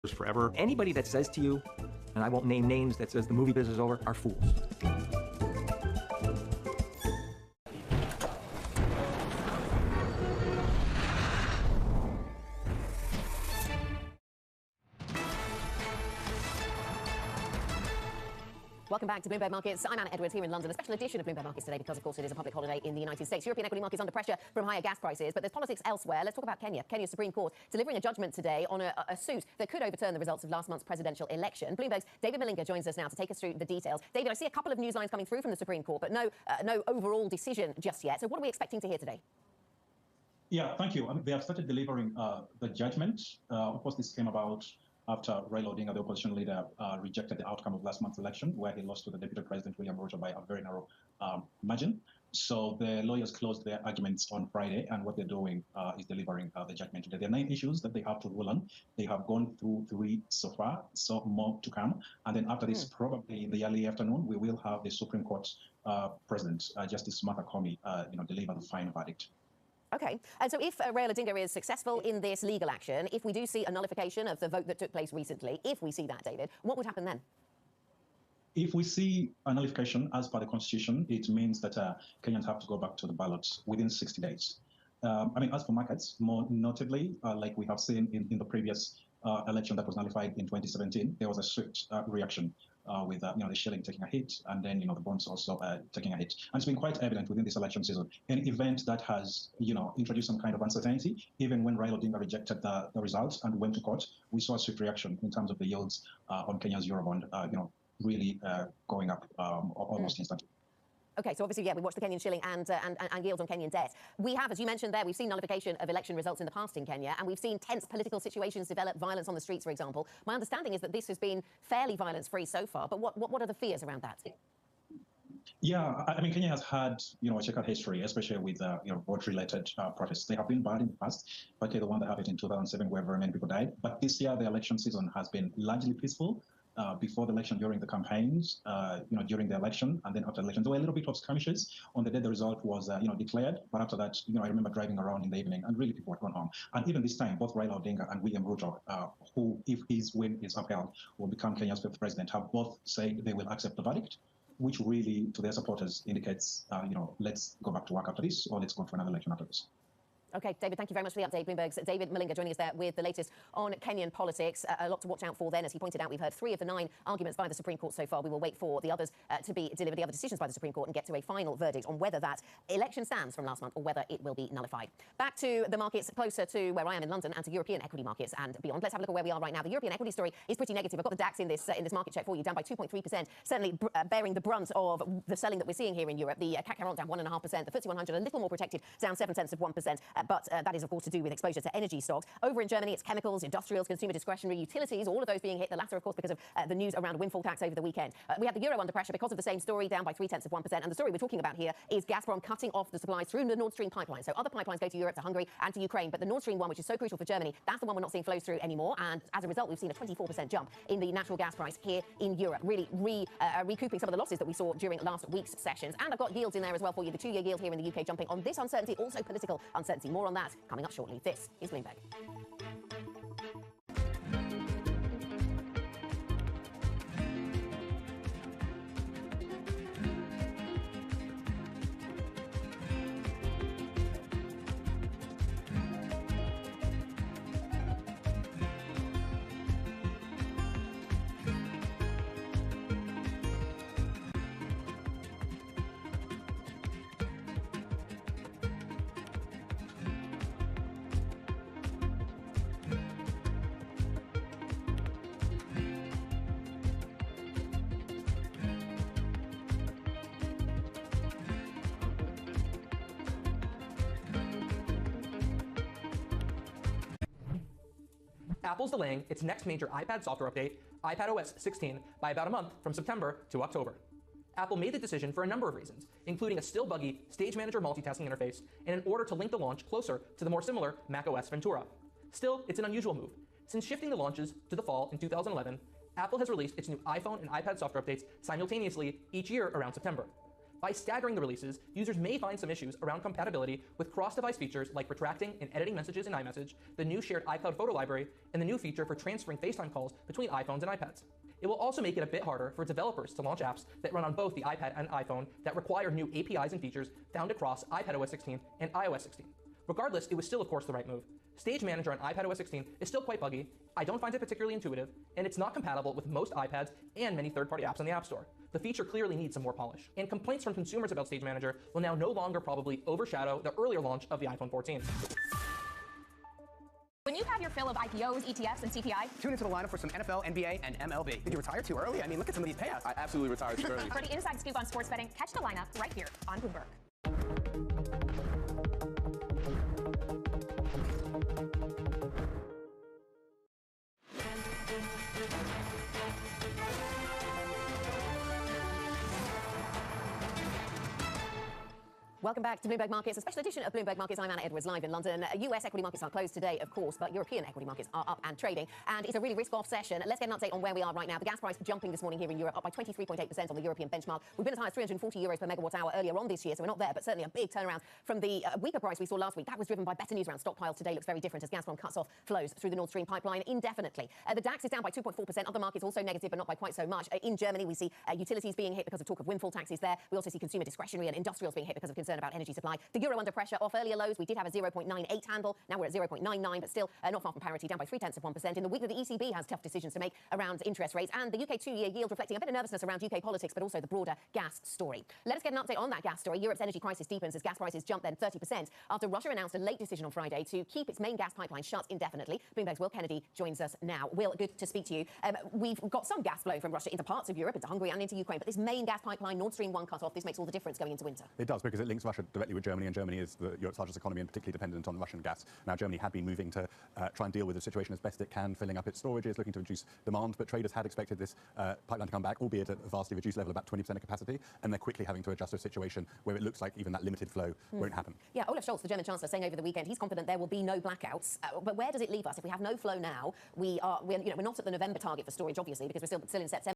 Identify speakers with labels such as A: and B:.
A: forever. Anybody that says to you, and I won't name names, that says the movie business is over, are fools.
B: Welcome back to Bloomberg Markets. I'm Anna Edwards here in London. A special edition of Bloomberg Markets today because, of course, it is a public holiday in the United States. European equity markets under pressure from higher gas prices, but there's politics elsewhere. Let's talk about Kenya. Kenya's Supreme Court delivering a judgment today on a suit that could overturn the results of last month's presidential election. Bloomberg's David Malinga joins us now to take us through the details. David, I see a couple of news lines coming through from the Supreme Court, but no overall decision just yet. So what are we expecting to hear today?
C: Yeah, thank you. They have started delivering the judgment. Of course, this came about after Raila Odinga, the opposition leader, rejected the outcome of last month's election, where he lost to the Deputy President William Ruto by a very narrow margin. So the lawyers closed their arguments on Friday, and what they're doing is delivering the judgment today. There are 9 issues that they have to rule on. They have gone through 3 so far, so more to come. And then after this, probably in the early afternoon, we will have the Supreme Court President, Justice Martha Koome, deliver the final verdict.
B: Okay, and so if Raila Odinga is successful in this legal action, if we do see a nullification of the vote that took place recently, if we see that, David, what would happen then?
C: If we see a nullification as per the Constitution, it means that Kenyans have to go back to the ballot within 60 days. As for markets, more notably, like we have seen in the previous election that was nullified in 2017, there was a swift reaction with the shilling taking a hit, and then the bonds also taking a hit. And it's been quite evident within this election season. Any event that has introduced some kind of uncertainty, even when Raila Odinga rejected the results and went to court, we saw a swift reaction in terms of the yields on Kenya's Eurobond, really going up almost instantly.
B: Okay, so obviously, yeah, we watched the Kenyan shilling and yields on Kenyan debt. We have, as you mentioned there, we've seen nullification of election results in the past in Kenya, and we've seen tense political situations develop, violence on the streets, for example. My understanding is that this has been fairly violence-free so far, but what are the fears around that?
C: Yeah, Kenya has had, a checkered history, especially with, vote-related protests. They have been bad in the past, particularly the one that happened in 2007 where very many people died. But this year, the election season has been largely peaceful. Before the election, during the campaigns, during the election, and then after the election, there were a little bit of skirmishes on the day the result was, declared. But after that, I remember driving around in the evening, and really people had gone home. And even this time, both Raila Odinga and William Ruto, who, if his win is upheld, will become Kenya's 5th president, have both said they will accept the verdict, which really, to their supporters, indicates, let's go back to work after this, or let's go for another election after this.
B: Okay, David, thank you very much for the update. Bloomberg's David Malinga joining us there with the latest on Kenyan politics. A lot to watch out for then. As he pointed out, we've heard 3 of the 9 arguments by the Supreme Court so far. We will wait for the others to be delivered, the other decisions by the Supreme Court, and get to a final verdict on whether that election stands from last month or whether it will be nullified. Back to the markets closer to where I am in London and to European equity markets and beyond. Let's have a look at where we are right now. The European equity story is pretty negative. I've got the DAX in this market check for you, down by 2.3%, certainly bearing the brunt of the selling that we're seeing here in Europe. The CAC 40 down 1.5%, the FTSE 100 a little more protected, down 0.7%, but that is, of course, to do with exposure to energy stocks. Over in Germany, it's chemicals, industrials, consumer discretionary, utilities, all of those being hit, the latter, of course, because of the news around a windfall tax over the weekend. We have the euro under pressure because of the same story, down by 0.3%. And the story we're talking about here is Gazprom cutting off the supplies through the Nord Stream pipeline. So other pipelines go to Europe, to Hungary, and to Ukraine. But the Nord Stream one, which is so crucial for Germany, that's the one we're not seeing flows through anymore. And as a result, we've seen a 24% jump in the natural gas price here in Europe, really recouping some of the losses that we saw during last week's sessions. And I've got yields in there as well for you. The 2-year yield here in the UK jumping on this uncertainty, also political uncertainty. More on that coming up shortly. This is Bloomberg.
D: Apple's delaying its next major iPad software update, iPadOS 16, by about a month from September to October. Apple made the decision for a number of reasons, including a still buggy Stage Manager multitasking interface and in order to link the launch closer to the more similar macOS Ventura. Still, it's an unusual move. Since shifting the launches to the fall in 2011, Apple has released its new iPhone and iPad software updates simultaneously each year around September. By staggering the releases, users may find some issues around compatibility with cross-device features like retracting and editing messages in iMessage, the new shared iCloud photo library, and the new feature for transferring FaceTime calls between iPhones and iPads. It will also make it a bit harder for developers to launch apps that run on both the iPad and iPhone that require new APIs and features found across iPadOS 16 and iOS 16. Regardless, it was still, of course, the right move. Stage Manager on iPadOS 16 is still quite buggy, I don't find it particularly intuitive, and it's not compatible with most iPads and many third-party apps on the App Store. The feature clearly needs some more polish, and complaints from consumers about Stage Manager will now no longer probably overshadow the earlier launch of the iPhone 14.
E: When you've had your fill of IPOs, ETFs, and CPI,
F: tune into the lineup for some NFL, NBA, and MLB. Did you retire too early? I mean, look at some of these payouts.
G: I absolutely retired too early.
E: For the inside scoop on sports betting, catch the lineup right here on Bloomberg.
B: Welcome back to Bloomberg Markets, a special edition of Bloomberg Markets. I'm Anna Edwards, live in London. US equity markets are closed today, of course, but European equity markets are up and trading. And it's a really risk-off session. Let's get an update on where we are right now. The gas price jumping this morning here in Europe, up by 23.8% on the European benchmark. We've been as high as 340 euros per megawatt hour earlier on this year, so we're not there, but certainly a big turnaround from the weaker price we saw last week. That was driven by better news around stockpiles. Today looks very different as Gazprom cuts off flows through the Nord Stream pipeline indefinitely. The DAX is down by 2.4%. Other markets also negative, but not by quite so much. In Germany, we see utilities being hit because of talk of windfall taxes there. We also see consumer discretionary and industrials being hit because of concern about energy supply. The euro under pressure off earlier lows. We did have a 0.98 handle. Now we're at 0.99, but still not far from parity, down by 0.3%. In the week that the ECB has tough decisions to make around interest rates, and the UK two-year yield reflecting a bit of nervousness around UK politics, but also the broader gas story. Let us get an update on that gas story. Europe's energy crisis deepens as gas prices jump then 30% after Russia announced a late decision on Friday to keep its main gas pipeline shut indefinitely. Bloomberg's Will Kennedy joins us now. Will, good to speak to you. We've got some gas flowing from Russia into parts of Europe, into Hungary and into Ukraine, but this main gas pipeline, Nord Stream 1 cut off, this makes all the difference going into winter.
G: It does, because it links Russia directly with Germany, and Germany is Europe's largest economy and particularly dependent on Russian gas. Now, Germany had been moving to try and deal with the situation as best it can, filling up its storages, looking to reduce demand, but traders had expected this pipeline to come back, albeit at a vastly reduced level, about 20% of capacity, and they're quickly having to adjust to a situation where it looks like even that limited flow won't happen.
B: Yeah, Olaf Scholz, the German Chancellor, saying over the weekend he's confident there will be no blackouts. But where does it leave us? If we have no flow now, we're not at the November target for storage, obviously, because we're still in September.